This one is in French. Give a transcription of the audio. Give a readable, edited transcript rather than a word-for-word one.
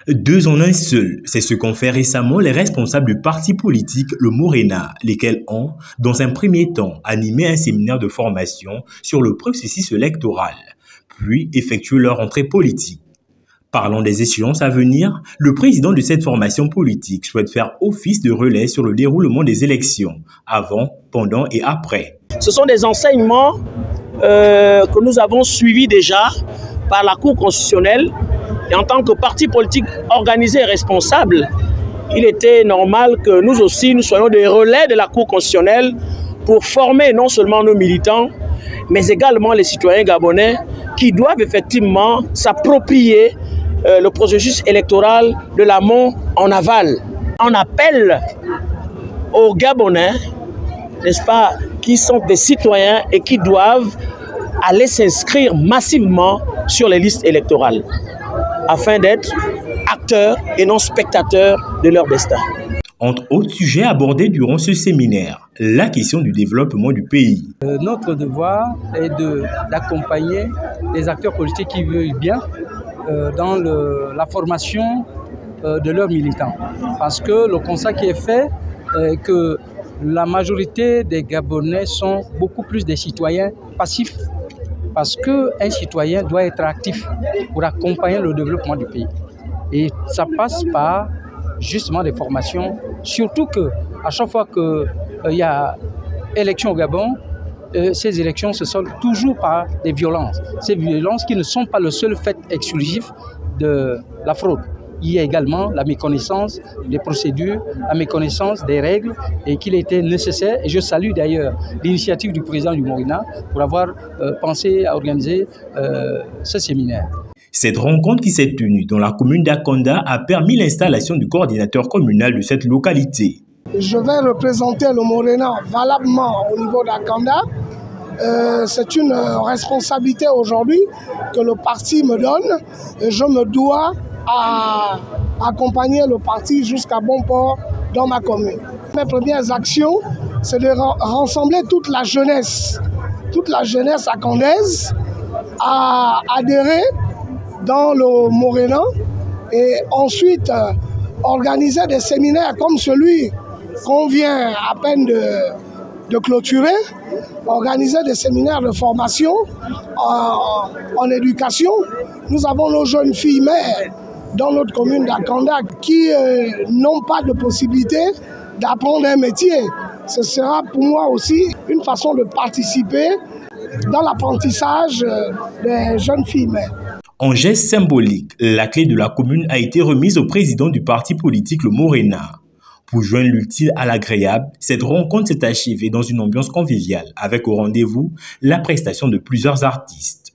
Deux en un seul, c'est ce qu'ont fait récemment les responsables du parti politique le Morena, lesquels ont, dans un premier temps, animé un séminaire de formation sur le processus électoral, puis effectué leur entrée politique. Parlant des échéances à venir, le président de cette formation politique souhaite faire office de relais sur le déroulement des élections, avant, pendant et après. Ce sont des enseignements que nous avons suivis déjà par la Cour constitutionnelle. Et en tant que parti politique organisé et responsable, il était normal que nous aussi, nous soyons des relais de la Cour constitutionnelle pour former non seulement nos militants, mais également les citoyens gabonais qui doivent effectivement s'approprier le processus électoral de l'amont en aval. On appelle aux Gabonais, n'est-ce pas, qui sont des citoyens et qui doivent aller s'inscrire massivement sur les listes électorales, afin d'être acteurs et non spectateurs de leur destin. Entre autres sujets abordés durant ce séminaire, la question du développement du pays. Notre devoir est d'accompagner les acteurs politiques qui veulent bien dans la formation de leurs militants. Parce que le constat qui est fait est que la majorité des Gabonais sont beaucoup plus des citoyens passifs. Parce qu'un citoyen doit être actif pour accompagner le développement du pays. Et ça passe par justement des formations, surtout qu'à chaque fois qu'il y a élection au Gabon, ces élections se soldent toujours par des violences. Ces violences qui ne sont pas le seul fait exclusif de la fraude. Il y a également la méconnaissance des procédures, la méconnaissance des règles et qu'il était nécessaire. Et je salue d'ailleurs l'initiative du président du Morena pour avoir pensé à organiser ce séminaire. Cette rencontre qui s'est tenue dans la commune d'Akanda a permis l'installation du coordinateur communal de cette localité. Je vais représenter le Morena valablement au niveau d'Akanda. C'est une responsabilité aujourd'hui que le parti me donne et je me dois à accompagner le parti jusqu'à bon port dans ma commune. Mes premières actions, c'est de rassembler toute la jeunesse akandaise à adhérer dans le Morena et ensuite organiser des séminaires comme celui qu'on vient à peine de clôturer, organiser des séminaires de formation en éducation. Nous avons nos jeunes filles mères dans notre commune d'Akanda qui n'ont pas de possibilité d'apprendre un métier. Ce sera pour moi aussi une façon de participer dans l'apprentissage des jeunes filles mères. En geste symbolique, la clé de la commune a été remise au président du parti politique le Morena. Pour joindre l'utile à l'agréable, cette rencontre s'est achevée dans une ambiance conviviale avec au rendez-vous la prestation de plusieurs artistes.